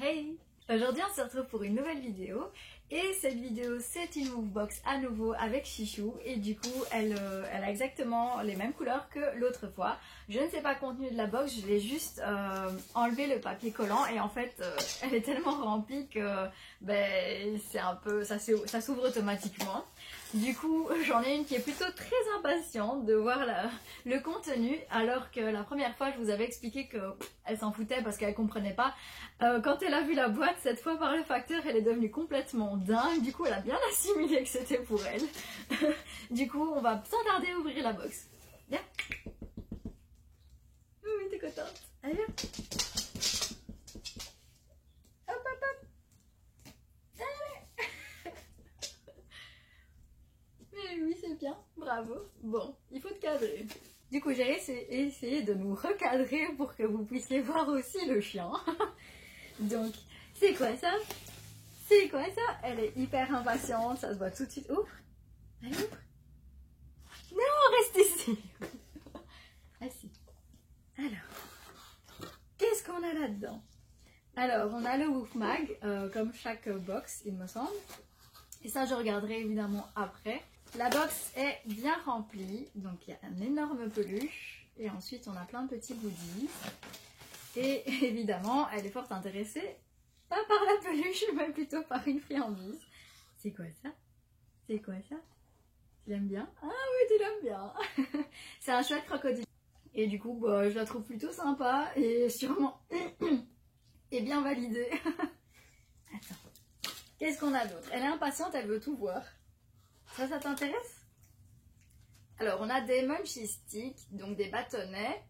Hey! Aujourd'hui on se retrouve pour une nouvelle vidéo et cette vidéo c'est une Movebox à nouveau avec Chichou et du coup elle a exactement les mêmes couleurs que l'autre fois. Je ne sais pas le contenu de la box, je l'ai juste enlevé le papier collant et en fait elle est tellement remplie que c'est un peu, ça s'ouvre automatiquement. Du coup j'en ai une qui est plutôt très impatiente de voir le contenu alors que la première fois je vous avais expliqué qu'elle s'en foutait parce qu'elle comprenait pas. Quand elle a vu la boîte cette fois par le facteur, elle est devenue complètement dingue. Du coup, elle a bien assimilé que c'était pour elle. Du coup, on va sans tarder ouvrir la box. Viens. Oui, t'es contente. Allez, viens. Hop, hop, hop. Allez. Mais oui, c'est bien. Bravo. Bon, il faut te cadrer. Du coup, j'ai essayé de nous recadrer pour que vous puissiez voir aussi le chien. Donc, c'est quoi ça? C'est quoi ça? Elle est hyper impatiente, ça se voit tout de suite. Ouvre! Allez, ouvre! Non, reste ici! Assis. Alors, qu'est-ce qu'on a là-dedans? Alors, on a le Woof Mag, comme chaque box, il me semble. Et ça, je regarderai évidemment après. La box est bien remplie, donc il y a un énorme peluche. Et ensuite, on a plein de petits goodies. Et évidemment, elle est fort intéressée, pas par la peluche, mais plutôt par une friandise. C'est quoi ça? C'est quoi ça? Tu l'aimes bien? Ah oui, tu l'aimes bien. C'est un chouette crocodile. Et du coup, je la trouve plutôt sympa et sûrement et bien validée. Attends. Qu'est-ce qu'on a d'autre? Elle est impatiente, elle veut tout voir. Ça t'intéresse? Alors, on a des munchie sticks, donc des bâtonnets.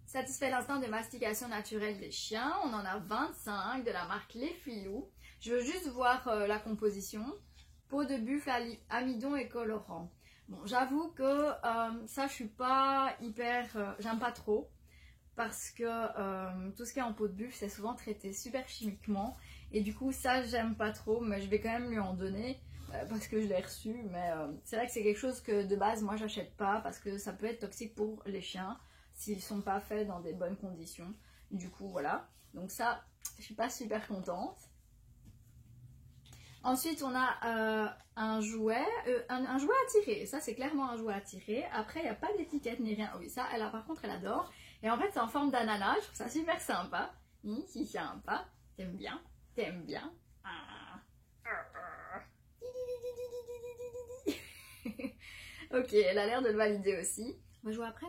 Satisfait l'instinct de mastication naturelle des chiens. On en a 25 de la marque Les Filous. Je veux juste voir la composition. Peau de buffle, amidon et colorant. Bon, j'avoue que ça, je suis pas hyper... j'aime pas trop. Parce que tout ce qui est en peau de buffle, c'est souvent traité super chimiquement. Et du coup, ça, j'aime pas trop. Mais je vais quand même lui en donner. Parce que je l'ai reçu. Mais c'est vrai que c'est quelque chose que de base, moi, j'achète pas. Parce que ça peut être toxique pour les chiens. S'ils sont pas faits dans des bonnes conditions. Du coup, voilà. Donc ça, je suis pas super contente. Ensuite, on a un jouet, un jouet à tirer. Ça, c'est clairement un jouet à tirer. Après, il n'y a pas d'étiquette ni rien. Oui, ça, par contre, elle adore. Et en fait, c'est en forme d'ananas. Je trouve ça super sympa. Si sympa. T'aimes bien? T'aimes bien? Ok, elle a l'air de le valider aussi. On va jouer après?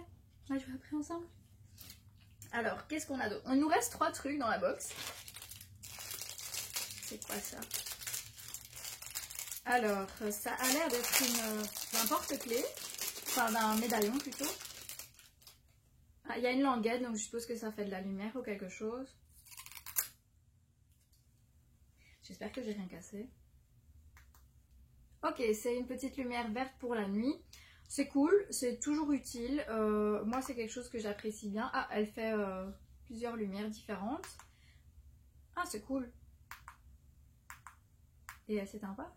On va jouer après ensemble? Alors, qu'est-ce qu'on a d'autre? Il nous reste 3 trucs dans la box. C'est quoi ça? Alors, ça a l'air d'être d'un porte-clés. Enfin, d'un médaillon plutôt. Ah, il y a une languette, donc je suppose que ça fait de la lumière ou quelque chose. J'espère que j'ai rien cassé. Ok, c'est une petite lumière verte pour la nuit. C'est cool, c'est toujours utile. Moi, c'est quelque chose que j'apprécie bien. Ah, elle fait plusieurs lumières différentes. Ah, c'est cool. Et elle s'éteint pas?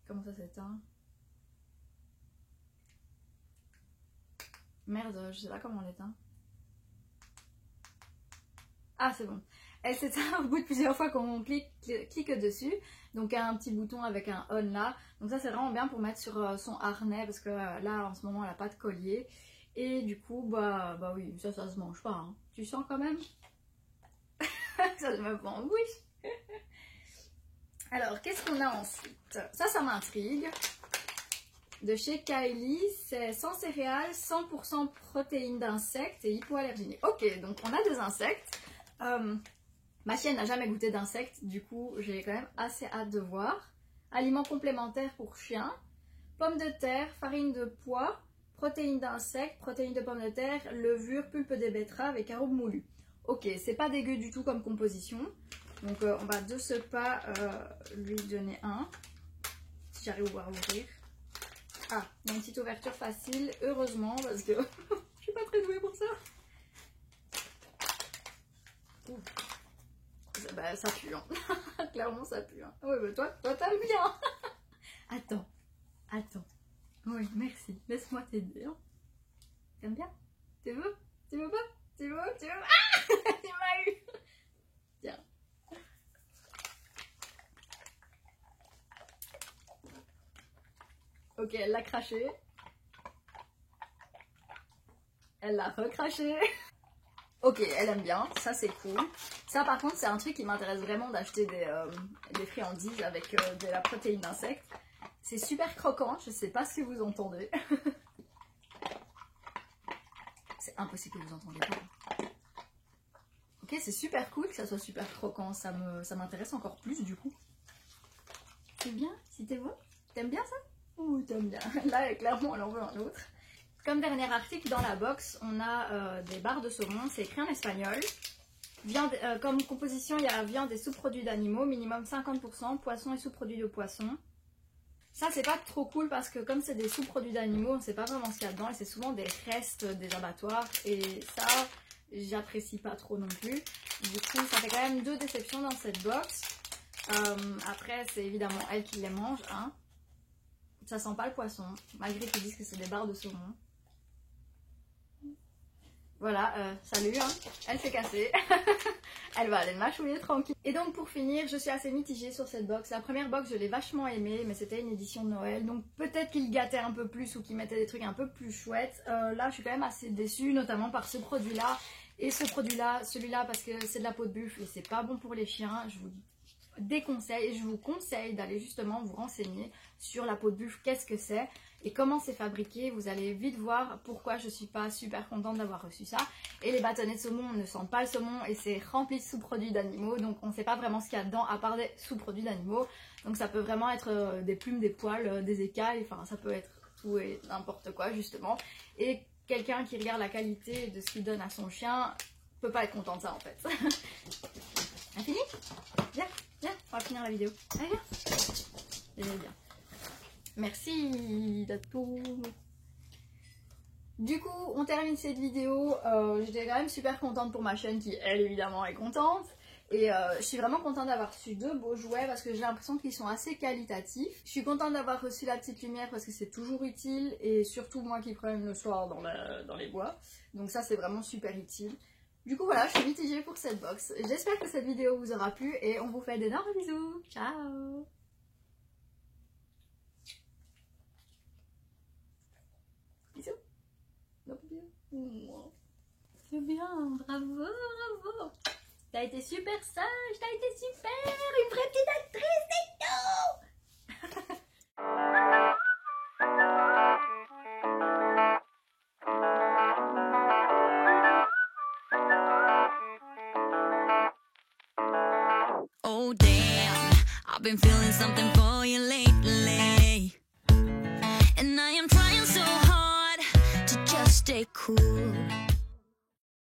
Comment ça s'éteint? Merde, je sais pas comment on l'éteint. Ah, c'est bon. Elle s'éteint au bout de plusieurs fois quand on clique dessus. Donc, il y a un petit bouton avec un on là. Donc, ça, c'est vraiment bien pour mettre sur son harnais parce que là, en ce moment, elle n'a pas de collier. Et du coup, bah oui, ça se mange pas. Hein. Tu sens quand même? Ça se me fait en bouche. Alors, qu'est-ce qu'on a ensuite? Ça m'intrigue. De chez Kylie, c'est sans céréales, 100% protéines d'insectes et hypoallergéniques. Ok, donc on a des insectes. Ma chienne n'a jamais goûté d'insectes, du coup j'ai quand même assez hâte de voir. Aliments complémentaires pour chiens, pommes de terre, farine de pois, protéines d'insectes, protéines de pommes de terre, levure, pulpe de betterave et carottes moulues. Ok, c'est pas dégueu du tout comme composition. Donc on va de ce pas lui donner un. Si j'arrive à ouvrir. Ah, il y a une petite ouverture facile, heureusement, parce que je suis pas très douée pour ça. Bah, ça pue, hein. Clairement, ça pue. Hein. Oui, mais toi t'aimes bien. Attends. Oui, merci. Laisse-moi t'aider. Hein. T'aimes bien? Tu veux? Tu veux pas? Tu veux? Ah! Il m'a eu. elle l'a craché. Elle l'a recraché. Ok, elle aime bien, ça c'est cool. Ça par contre c'est un truc qui m'intéresse vraiment d'acheter des friandises avec de la protéine d'insectes. C'est super croquant, je sais pas si vous entendez. C'est impossible que vous entendez pas. Ok, c'est super cool que ça soit super croquant, ça m'intéresse encore plus du coup. C'est bien, si t'es bon. T'aimes bien ça? Ouh, t'aimes bien. Là, clairement, elle en veut un autre. Comme dernier article dans la box, on a des barres de saumon, c'est écrit en espagnol. Viande, comme composition, il y a viande et sous-produits d'animaux, minimum 50%, poisson et sous-produits de poisson. Ça, c'est pas trop cool parce que comme c'est des sous-produits d'animaux, on ne sait pas vraiment ce qu'il y a dedans et c'est souvent des restes des abattoirs et ça, j'apprécie pas trop non plus. Du coup, ça fait quand même 2 déceptions dans cette box. Après, c'est évidemment elle qui les mange, hein. Ça sent pas le poisson, malgré qu'ils disent que c'est des barres de saumon. Voilà, salut, hein. Elle s'est cassée. Elle va aller mâchouiller tranquille. Et donc pour finir, je suis assez mitigée sur cette box. La première box, je l'ai vachement aimée, mais c'était une édition de Noël. Donc peut-être qu'ils gâtaient un peu plus ou qu'ils mettaient des trucs un peu plus chouettes. Là, je suis quand même assez déçue, notamment par ce produit-là. Et ce produit-là, celui-là, parce que c'est de la peau de buffle et c'est pas bon pour les chiens. Je vous déconseille et je vous conseille d'aller justement vous renseigner sur la peau de buffle, qu'est-ce que c'est et comment c'est fabriqué. Vous allez vite voir pourquoi je suis pas super contente d'avoir reçu ça. Et les bâtonnets de saumon, on ne sent pas le saumon et c'est rempli de sous-produits d'animaux, donc on ne sait pas vraiment ce qu'il y a dedans à part des sous-produits d'animaux. Donc ça peut vraiment être des plumes, des poils, des écailles, enfin ça peut être tout et n'importe quoi justement. Et quelqu'un qui regarde la qualité de ce qu'il donne à son chien peut pas être content de ça en fait. On a fini? Viens, viens, on va finir la vidéo. Allez, viens. Bien. Merci Dato. Du coup, on termine cette vidéo. J'étais quand même super contente pour ma chaîne qui, elle, évidemment, est contente. Et je suis vraiment contente d'avoir reçu 2 beaux jouets parce que j'ai l'impression qu'ils sont assez qualitatifs. Je suis contente d'avoir reçu la petite lumière parce que c'est toujours utile. Et surtout moi qui promène le soir dans les bois. Donc ça, c'est vraiment super utile. Du coup voilà, je suis mitigée pour cette box. J'espère que cette vidéo vous aura plu et on vous fait d'énormes bisous. Ciao! Bisous. C'est bien, bravo, bravo. T'as été super sage, t'as été super, une vraie petite actrice, c'est tout. Oh damn, I've been feeling something for you lately.